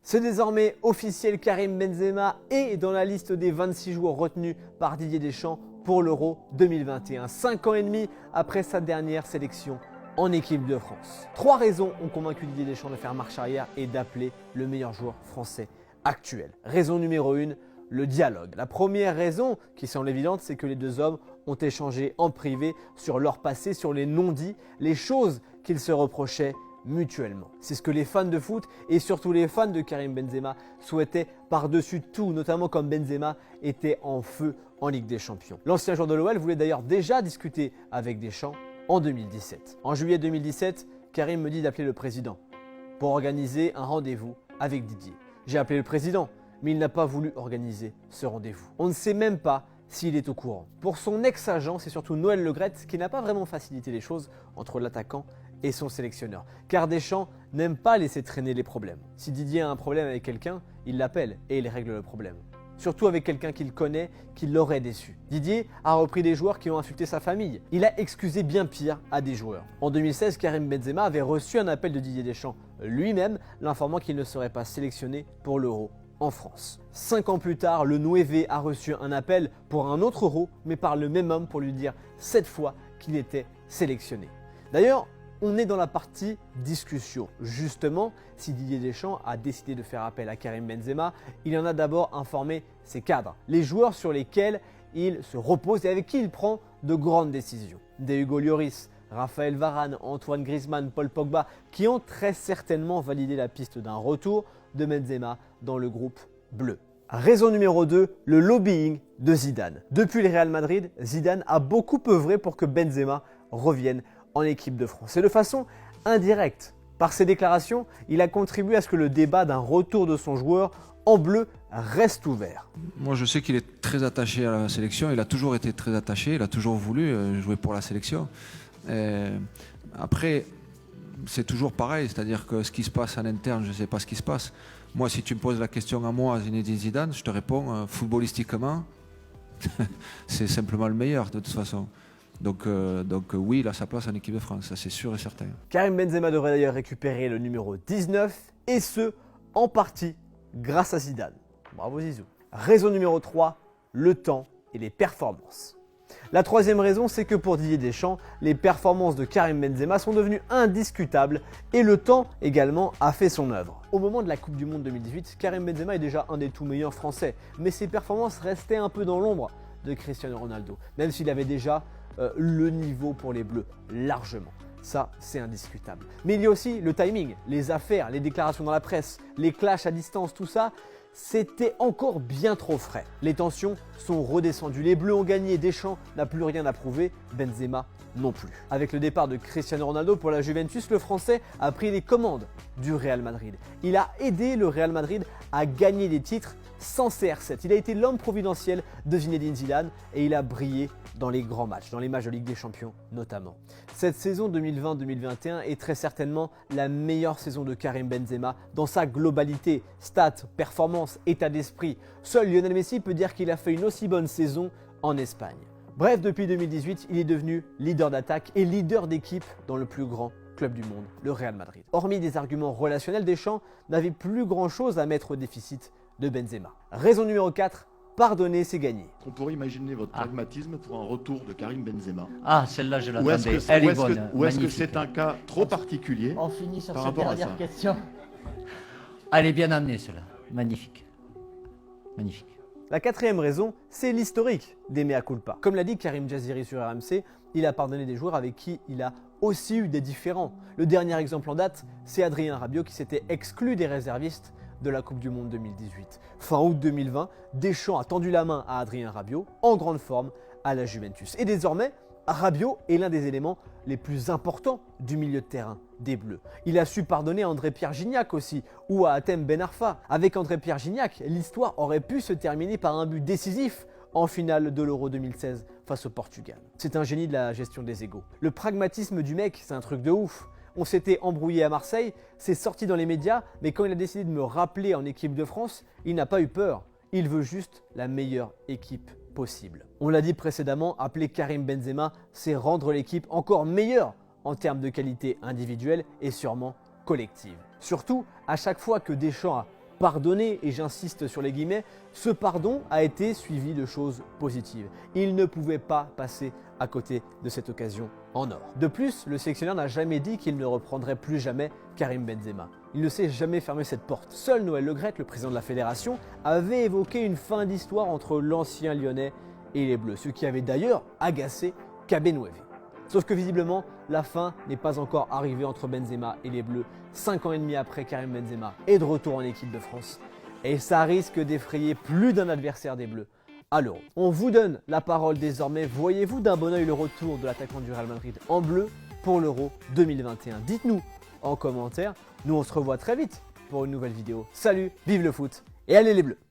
C'est désormais officiel, Karim Benzema est dans la liste des 26 joueurs retenus par Didier Deschamps pour l'Euro 2021, 5 ans et demi après sa dernière sélection en équipe de France. 3 raisons ont convaincu Didier Deschamps de faire marche arrière et d'appeler le meilleur joueur français actuel. Raison numéro 1, le dialogue. La première raison, qui semble évidente, c'est que les deux hommes ont échangé en privé sur leur passé, sur les non-dits, les choses qu'ils se reprochaient mutuellement. C'est ce que les fans de foot et surtout les fans de Karim Benzema souhaitaient par-dessus tout, notamment comme Benzema était en feu en Ligue des Champions. L'ancien joueur de l'OL voulait d'ailleurs déjà discuter avec Deschamps en 2017. En juillet 2017, Karim me dit d'appeler le président pour organiser un rendez-vous avec Didier. J'ai appelé le président, mais il n'a pas voulu organiser ce rendez-vous. On ne sait même pas s'il est au courant. Pour son ex-agent, c'est surtout Noël Le Graët qui n'a pas vraiment facilité les choses entre l'attaquant et son sélectionneur. Car Deschamps n'aime pas laisser traîner les problèmes. Si Didier a un problème avec quelqu'un, il l'appelle et il règle le problème. Surtout avec quelqu'un qu'il connaît, qui l'aurait déçu. Didier a repris des joueurs qui ont insulté sa famille. Il a excusé bien pire à des joueurs. En 2016, Karim Benzema avait reçu un appel de Didier Deschamps lui-même, l'informant qu'il ne serait pas sélectionné pour l'Euro en France. 5 ans plus tard, le 9 a reçu un appel pour un autre Euro, mais par le même homme pour lui dire cette fois qu'il était sélectionné. D'ailleurs, on est dans la partie discussion. Justement, si Didier Deschamps a décidé de faire appel à Karim Benzema, il en a d'abord informé ses cadres, les joueurs sur lesquels il se repose et avec qui il prend de grandes décisions. Des Hugo Lloris, Raphaël Varane, Antoine Griezmann, Paul Pogba, qui ont très certainement validé la piste d'un retour de Benzema dans le groupe bleu. Raison numéro 2, le lobbying de Zidane. Depuis le Real Madrid, Zidane a beaucoup œuvré pour que Benzema revienne en équipe de France. Et de façon indirecte, par ses déclarations, il a contribué à ce que le débat d'un retour de son joueur en bleu reste ouvert. Moi, je sais qu'il est très attaché à la sélection. Il a toujours été très attaché. Il a toujours voulu jouer pour la sélection. Après, c'est toujours pareil. C'est-à-dire que ce qui se passe en interne, je ne sais pas ce qui se passe. Moi, si tu me poses la question à moi, Zinedine Zidane, je te réponds footballistiquement, c'est simplement le meilleur de toute façon. Donc oui, il a sa place en équipe de France, ça c'est sûr et certain. Karim Benzema devrait d'ailleurs récupérer le numéro 19 et ce, en partie, grâce à Zidane. Bravo Zizou. Raison numéro 3, le temps et les performances. La troisième raison, c'est que pour Didier Deschamps, les performances de Karim Benzema sont devenues indiscutables et le temps également a fait son œuvre. Au moment de la Coupe du Monde 2018, Karim Benzema est déjà un des tout meilleurs français, mais ses performances restaient un peu dans l'ombre de Cristiano Ronaldo, même s'il avait déjà le niveau pour les Bleus, largement. Ça, c'est indiscutable. Mais il y a aussi le timing, les affaires, les déclarations dans la presse, les clashs à distance, tout ça, c'était encore bien trop frais. Les tensions sont redescendues. Les Bleus ont gagné, Deschamps n'a plus rien à prouver, Benzema non plus. Avec le départ de Cristiano Ronaldo pour la Juventus, le Français a pris les commandes du Real Madrid. Il a aidé le Real Madrid à gagner des titres sans CR7. Il a été l'homme providentiel de Zinedine Zidane et il a brillé dans les grands matchs, dans les matchs de Ligue des Champions notamment. Cette saison 2020-2021 est très certainement la meilleure saison de Karim Benzema dans sa globalité, stats, performance, état d'esprit. Seul Lionel Messi peut dire qu'il a fait une aussi bonne saison en Espagne. Bref, depuis 2018, il est devenu leader d'attaque et leader d'équipe dans le plus grand club du monde, le Real Madrid. Hormis des arguments relationnels, Deschamps n'avait plus grand-chose à mettre au déficit de Benzema. Raison numéro 4, pardonner, c'est gagner. On pourrait imaginer votre pragmatisme pour un retour de Karim Benzema. Ah, celle-là, je l'attendais. Ou est-ce que c'est un cas trop particulier? On finit sur par cette rapport à dernière ça. question. Elle est bien amenée, celle-là. Magnifique. Magnifique. La quatrième raison, c'est l'historique des mea culpa. Comme l'a dit Karim Jaziri sur RMC, il a pardonné des joueurs avec qui il a aussi eu des différends. Le dernier exemple en date, c'est Adrien Rabiot qui s'était exclu des réservistes de la Coupe du Monde 2018. Fin août 2020, Deschamps a tendu la main à Adrien Rabiot, en grande forme, à la Juventus. Et désormais, Rabiot est l'un des éléments les plus importants du milieu de terrain des Bleus. Il a su pardonner à André-Pierre Gignac aussi, ou à Hatem Ben Arfa. Avec André-Pierre Gignac, l'histoire aurait pu se terminer par un but décisif en finale de l'Euro 2016 face au Portugal. C'est un génie de la gestion des égos. Le pragmatisme du mec, c'est un truc de ouf. On s'était embrouillé à Marseille, c'est sorti dans les médias, mais quand il a décidé de me rappeler en équipe de France, il n'a pas eu peur. Il veut juste la meilleure équipe possible. On l'a dit précédemment, appeler Karim Benzema, c'est rendre l'équipe encore meilleure en termes de qualité individuelle et sûrement collective. Surtout, à chaque fois que Deschamps a pardonné, et j'insiste sur les guillemets, ce pardon a été suivi de choses positives. Il ne pouvait pas passer à côté de cette occasion en or. De plus, le sélectionneur n'a jamais dit qu'il ne reprendrait plus jamais Karim Benzema. Il ne s'est jamais fermé cette porte. Seul Noël Le Graët, le président de la fédération, avait évoqué une fin d'histoire entre l'ancien Lyonnais et les Bleus, ce qui avait d'ailleurs agacé Kabenouévé. Sauf que visiblement, la fin n'est pas encore arrivée entre Benzema et les Bleus. 5 ans et demi après, Karim Benzema est de retour en équipe de France. Et ça risque d'effrayer plus d'un adversaire des Bleus à l'Euro. On vous donne la parole désormais. Voyez-vous d'un bon oeil le retour de l'attaquant du Real Madrid en bleu pour l'Euro 2021? Dites-nous en commentaire. Nous, on se revoit très vite pour une nouvelle vidéo. Salut, vive le foot et allez les Bleus!